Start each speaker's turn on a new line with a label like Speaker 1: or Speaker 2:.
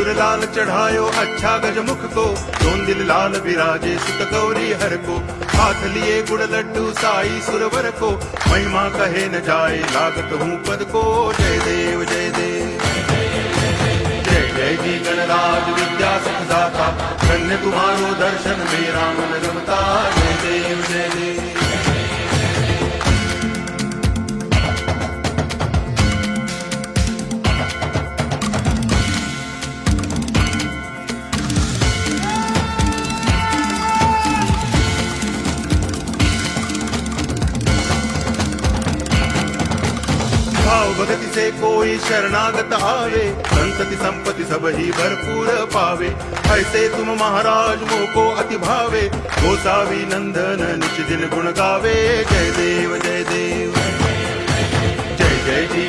Speaker 1: सिंदूर लाल चढ़ायो अच्छा गजमुख को, दोन दिल लाल विराजे सुत गौरी हर को, हाथ लिए गुड़ लड्डू साई सुरवर को, महिमा कहे न जाए लागत हूँ पद को। जय देव जय देव जय जय जी गणराज विद्या सुख दाता, धन्य तुम्हारो दर्शन मेरा मन रमता। जय देव जय देव भाव भगति से कोई शरणागत आवे, संतति संपत्ति सब ही भरपूर पावे। ऐसे तुम महाराज मोको अति भावे, गोसावी नंदन निच दिन गुण गावे। जय देव जय देव जय जय जी।